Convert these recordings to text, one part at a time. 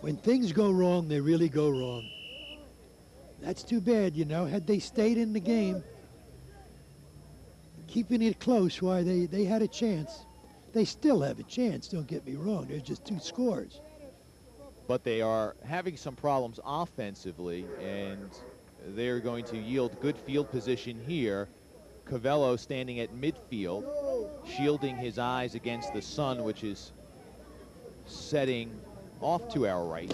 When things go wrong, they really go wrong. That's too bad, you know. Had they stayed in the game, keeping it close, why, they had a chance. They still have a chance, don't get me wrong. There's just 2 scores. But they are having some problems offensively, and they're going to yield good field position here. Covello standing at midfield, shielding his eyes against the sun, which is setting off to our right.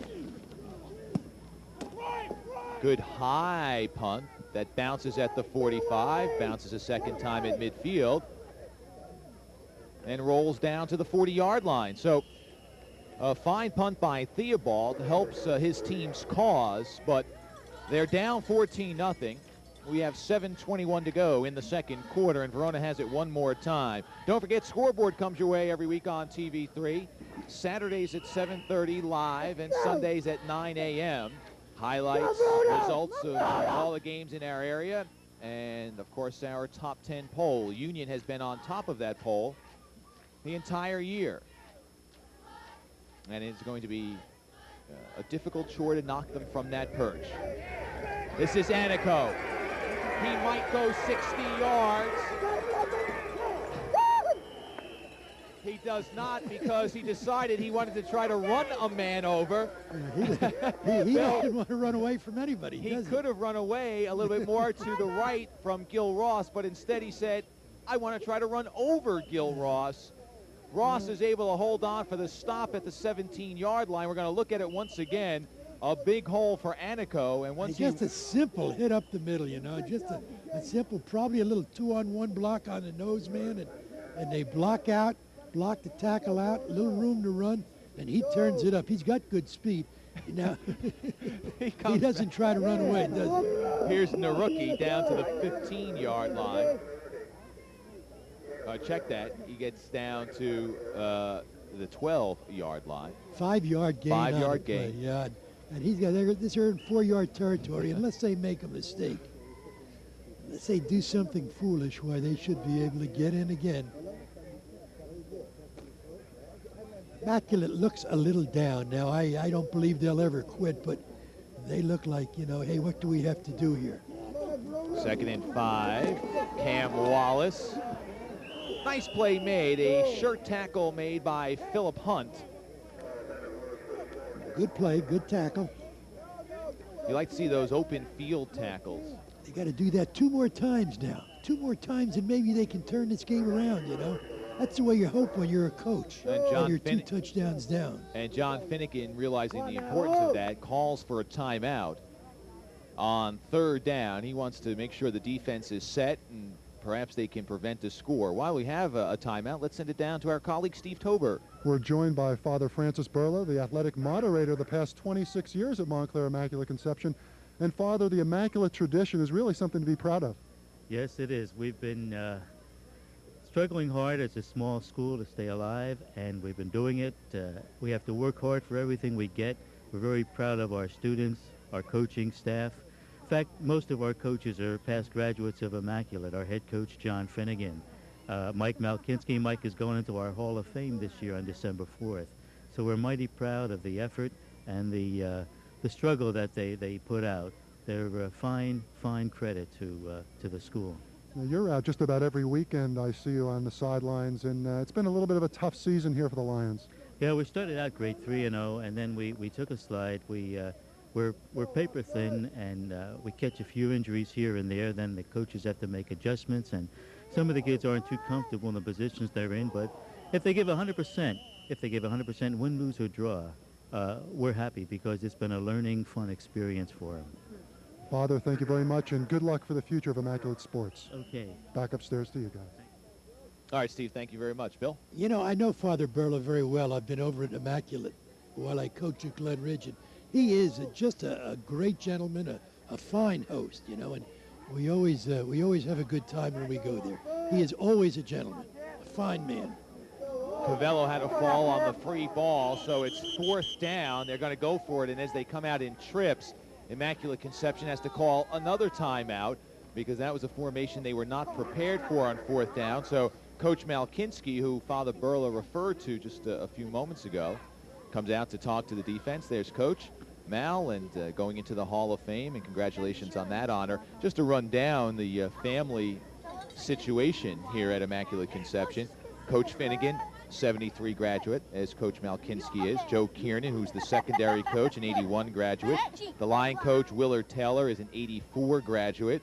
Good high punt that bounces at the 45, bounces a second time at midfield, and rolls down to the 40-yard line. So a fine punt by Theobald helps his team's cause, but they're down 14-0. We have 7:21 to go in the second quarter, and Verona has it one more time. Don't forget, Scoreboard comes your way every week on TV3. Saturdays at 7:30 live, and Sundays at 9 a.m. Highlights, results of all the games in our area, and, of course, our top 10 poll. Union has been on top of that poll the entire year. And it's going to be a difficult chore to knock them from that perch. This is Anico. He might go 60 yards. He does not, because he decided he wanted to try to run a man over. He doesn't want to run away from anybody, He does could have run away a little bit more to the right from Gil Ross, but instead he said, I want to try to run over Gil Ross. Ross is able to hold on for the stop at the 17-yard line. We're going to look at it once again. A big hole for Anico, and once just a simple hit up the middle, you know, just a simple, probably a little 2-on-1 block on the nose man, and they block the tackle out, a little room to run, and he turns it up. He's got good speed. Now, he doesn't try to run away, does he? Here's Naruki down to the 15-yard line. Check that. He gets down to the 12-yard line. 5-yard gain. 5-yard gain. Yeah. And he's got this are in 4-yard territory, unless they make a mistake. Let's say do something foolish, why they should be able to get in again. Immaculate looks a little down. Now, I don't believe they'll ever quit, but they look like, you know, hey, what do we have to do here? 2nd and 5. Cam Wallace. Nice play made. A shirt tackle made by Philip Hunt. Good play, good tackle. You like to see those open field tackles. They got to do that 2 more times now. 2 more times, and maybe they can turn this game around, you know. That's the way you hope when you're a coach, when you're 2 touchdowns down. And John Finnegan, realizing the importance of that, calls for a timeout on 3rd down. He wants to make sure the defense is set and perhaps they can prevent a score. While we have a timeout, let's send it down to our colleague Steve Tober. We're joined by Father Francis Burla, the athletic moderator the past 26 years at Montclair Immaculate Conception. And Father, the Immaculate tradition is really something to be proud of. Yes, it is. We've been struggling hard as a small school to stay alive, and we've been doing it. We have to work hard for everything we get. We're very proud of our students, our coaching staff. In fact, most of our coaches are past graduates of Immaculate. Our head coach, John Finnegan. Mike Malkinski. Mike is going into our Hall of Fame this year on December 4th. So we're mighty proud of the effort and the struggle that they put out. They're a fine credit to the school. Now, you're out just about every weekend. I see you on the sidelines, and it's been a little bit of a tough season here for the Lions. Yeah, we started out great 3-0, and then we took a slide. We're paper thin, and we catch a few injuries here and there. Then the coaches have to make adjustments, and some of the kids aren't too comfortable in the positions they're in. But if they give 100%, win, lose, or draw, we're happy because it's been a learning, fun experience for them. Father, thank you very much, and good luck for the future of Immaculate Sports. Okay. Back upstairs to you guys. All right, Steve, thank you very much. Bill? You know, I know Father Burla very well. I've been over at Immaculate while I coach at Glen Ridge, and he is just a great gentleman, a fine host, you know, and we always have a good time when we go there. He is always a gentleman, a fine man. Covello had a fall on the free ball, so it's 4th down. They're going to go for it, and as they come out in trips, Immaculate Conception has to call another timeout because that was a formation they were not prepared for on 4th down. So Coach Malkinski, who Father Burla referred to just a few moments ago, comes out to talk to the defense. There's Coach Mal, and going into the Hall of Fame, and congratulations on that honor. Just to run down the family situation here at Immaculate Conception. Coach Finnegan, 73 graduate, as Coach Malkinski is. Joe Kiernan, who's the secondary coach, an 81 graduate. The line coach, Willard Taylor, is an 84 graduate.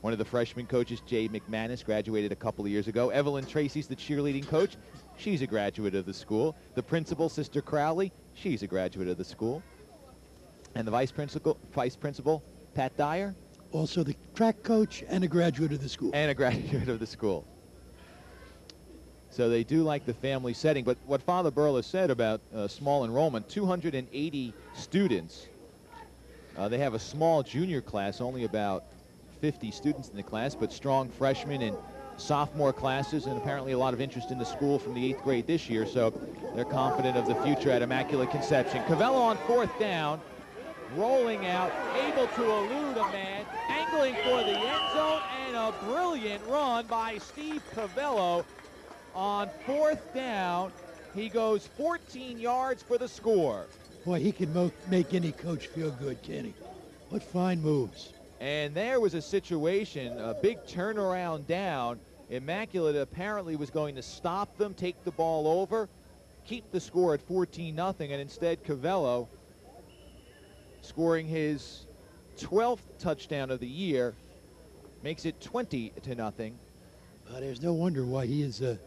One of the freshman coaches, Jay McManus, graduated a couple of years ago. Evelyn Tracy's the cheerleading coach. She's a graduate of the school. The principal, Sister Crowley, she's a graduate of the school. And the vice principal, Pat Dyer. Also the track coach and a graduate of the school. And a graduate of the school. So they do like the family setting. But what Father Burla said about small enrollment, 280 students. They have a small junior class, only about 50 students in the class, but strong freshmen and sophomore classes, and apparently a lot of interest in the school from the 8th grade this year. So they're confident of the future at Immaculate Conception. Cavello on 4th down. Rolling out, able to elude a man, angling for the end zone, and a brilliant run by Steve Cavello on 4th down. He goes 14 yards for the score. Boy, he can make any coach feel good, can he? What fine moves. And there was a situation, a big turnaround down. Immaculate apparently was going to stop them, take the ball over, keep the score at 14-0, and instead Cavello, scoring his 12th touchdown of the year, makes it 20-0. There's no wonder why he is the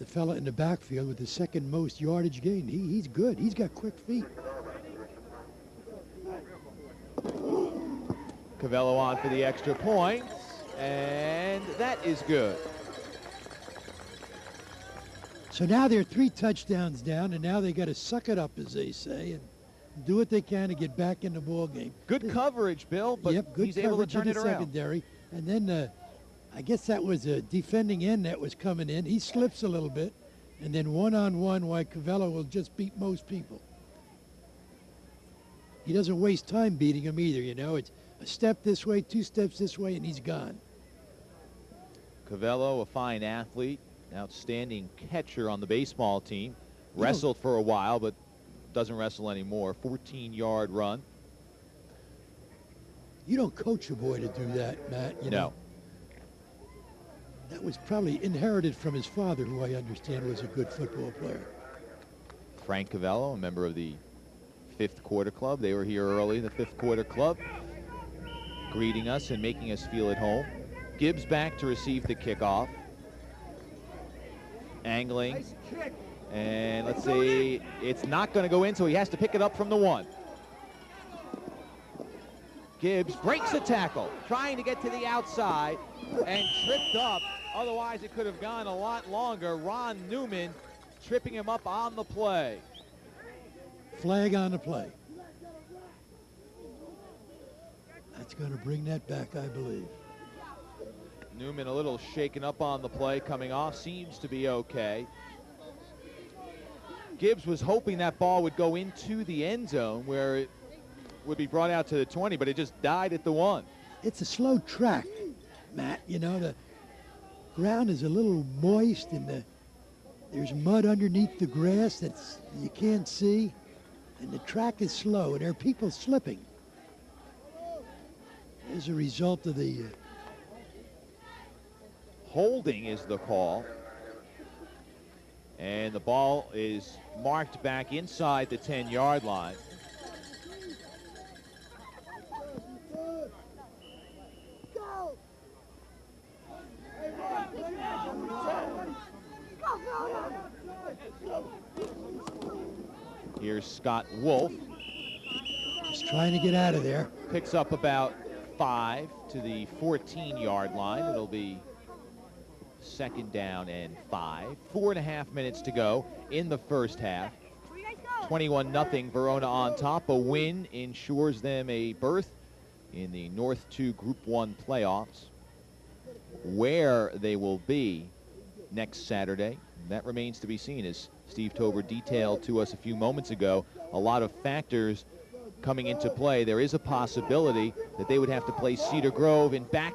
fella in the backfield with the second most yardage gained. He's good. He's got quick feet. Cavello on for the extra point, and that is good. So now they're 3 touchdowns down, and now they got to suck it up, as they say, and do what they can to get back in the ball game. Good coverage, Bill, but yep, good he's able to turn it around. Secondary. And then I guess that was a defending end that was coming in. He slips a little bit, and then one-on-one, why Cavello will just beat most people. He doesn't waste time beating him either, you know. It's a step this way, 2 steps this way, and he's gone. Cavello, a fine athlete, outstanding catcher on the baseball team. Wrestled for a while, but doesn't wrestle anymore. 14-yard run. You don't coach a boy to do that, Matt. You know. That was probably inherited from his father, who I understand was a good football player. Frank Cavello, a member of the 5th Quarter Club. They were here early, the 5th Quarter Club, greeting us and making us feel at home. Gibbs back to receive the kickoff. Angling. And let's see, it's not going to go in, so he has to pick it up from the 1. Gibbs breaks the tackle, trying to get to the outside, and tripped up. Otherwise, it could have gone a lot longer. Ron Newman tripping him up on the play. Flag on the play. That's going to bring that back, I believe. Newman a little shaken up on the play coming off, seems to be okay. Gibbs was hoping that ball would go into the end zone where it would be brought out to the 20, but it just died at the 1. It's a slow track, Matt. You know, the ground is a little moist, and there's mud underneath the grass that you can't see, and the track is slow, and there are people slipping as a result of the holding is the call. And the ball is marked back inside the 10-yard line. Here's Scott Wolf. Just trying to get out of there. Picks up about 5 to the 14-yard line. It'll be 2nd down and 5. 4.5 minutes to go in the first half. 21-0 Verona on top. A win ensures them a berth in the North 2 Group 1 playoffs. Where they will be next Saturday, that remains to be seen. As Steve Tober detailed to us a few moments ago, a lot of factors coming into play. There is a possibility that they would have to play Cedar Grove in back